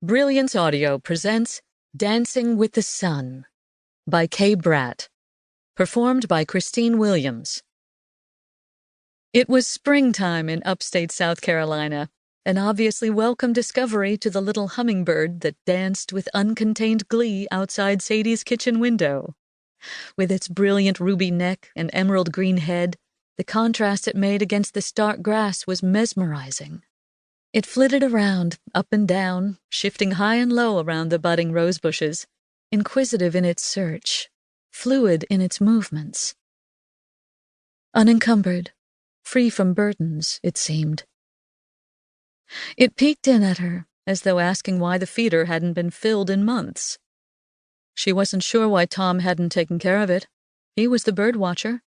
Brilliance Audio presents Dancing with the Sun by Bratt, performed by Christine Williams. It was springtime in upstate South Carolina, an obviously welcome discovery to the little hummingbird that danced with uncontained glee outside Sadie's kitchen window. With its brilliant ruby neck and emerald green head, the contrast it made against the stark grass was mesmerizing. It flitted around, up and down, shifting high and low around the budding rose bushes, inquisitive in its search, fluid in its movements. Unencumbered, free from burdens, it seemed. It peeked in at her, as though asking why the feeder hadn't been filled in months. She wasn't sure why Tom hadn't taken care of it. He was the bird watcher.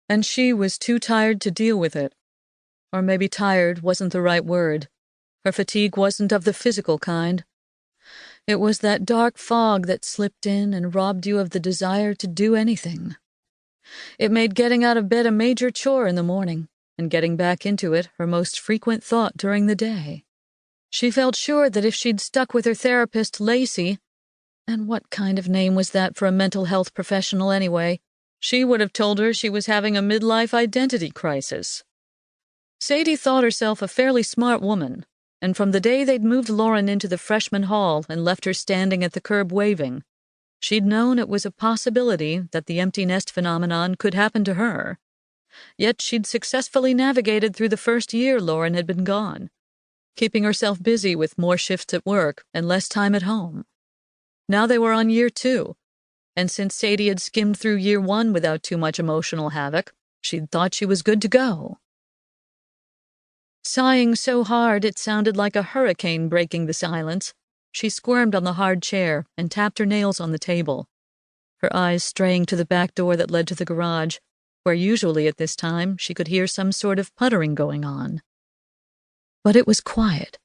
And she was too tired to deal with it. Or maybe tired wasn't the right word. Her fatigue wasn't of the physical kind. It was that dark fog that slipped in and robbed you of the desire to do anything. It made getting out of bed a major chore in the morning, and getting back into it her most frequent thought during the day. She felt sure that if she'd stuck with her therapist, Lacey, and what kind of name was that for a mental health professional anyway, she would have told her she was having a midlife identity crisis. Sadie thought herself a fairly smart woman, and from the day they'd moved Lauren into the freshman hall and left her standing at the curb waving, she'd known it was a possibility that the empty nest phenomenon could happen to her. Yet she'd successfully navigated through the first year Lauren had been gone, keeping herself busy with more shifts at work and less time at home. Now they were on year 2, and since Sadie had skimmed through year 1 without too much emotional havoc, she'd thought she was good to go. Sighing so hard it sounded like a hurricane breaking the silence, she squirmed on the hard chair and tapped her nails on the table, her eyes straying to the back door that led to the garage, where usually at this time she could hear some sort of puttering going on. But it was quiet.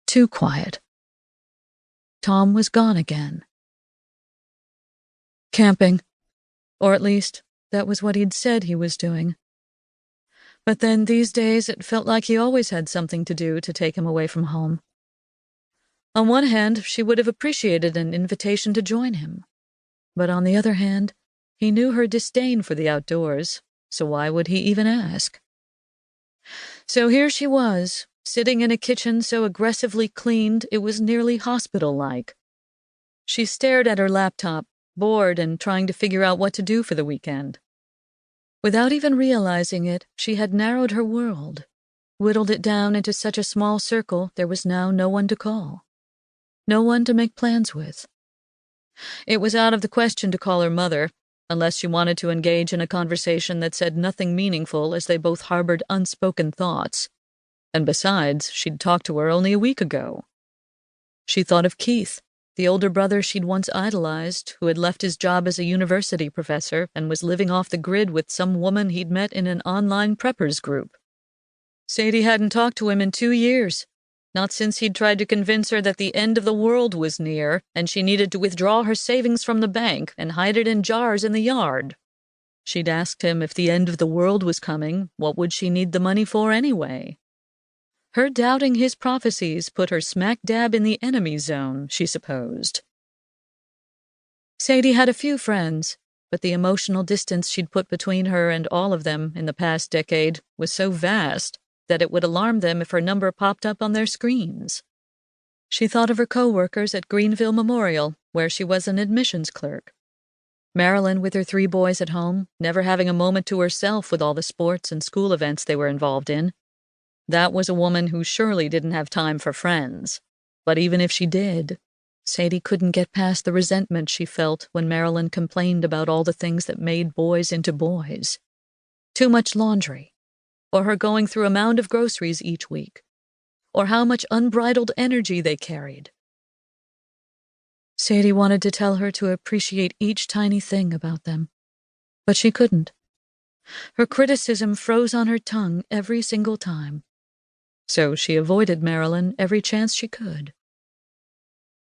Too quiet. Tom was gone again. Camping. Or at least, that was what he'd said he was doing. But then these days it felt like he always had something to do to take him away from home. On one hand, she would have appreciated an invitation to join him. But on the other hand, he knew her disdain for the outdoors, so why would he even ask? So here she was, sitting in a kitchen so aggressively cleaned it was nearly hospital-like. She stared at her laptop, bored and trying to figure out what to do for the weekend. Without even realizing it, she had narrowed her world, whittled it down into such a small circle there was now no one to call, no one to make plans with. It was out of the question to call her mother, unless she wanted to engage in a conversation that said nothing meaningful as they both harbored unspoken thoughts. And besides, she'd talked to her only a week ago. She thought of Keith, the older brother she'd once idolized, who had left his job as a university professor and was living off the grid with some woman he'd met in an online preppers group. Sadie hadn't talked to him in 2 years, not since he'd tried to convince her that the end of the world was near and she needed to withdraw her savings from the bank and hide it in jars in the yard. She'd asked him if the end of the world was coming, what would she need the money for anyway? Her doubting his prophecies put her smack dab in the enemy zone, she supposed. Sadie had a few friends, but the emotional distance she'd put between her and all of them in the past decade was so vast that it would alarm them if her number popped up on their screens. She thought of her co-workers at Greenville Memorial, where she was an admissions clerk. Marilyn with her 3 boys at home, never having a moment to herself with all the sports and school events they were involved in. That was a woman who surely didn't have time for friends. But even if she did, Sadie couldn't get past the resentment she felt when Marilyn complained about all the things that made boys into boys. Too much laundry, or her going through a mound of groceries each week, or how much unbridled energy they carried. Sadie wanted to tell her to appreciate each tiny thing about them, but she couldn't. Her criticism froze on her tongue every single time. So she avoided Marilyn every chance she could.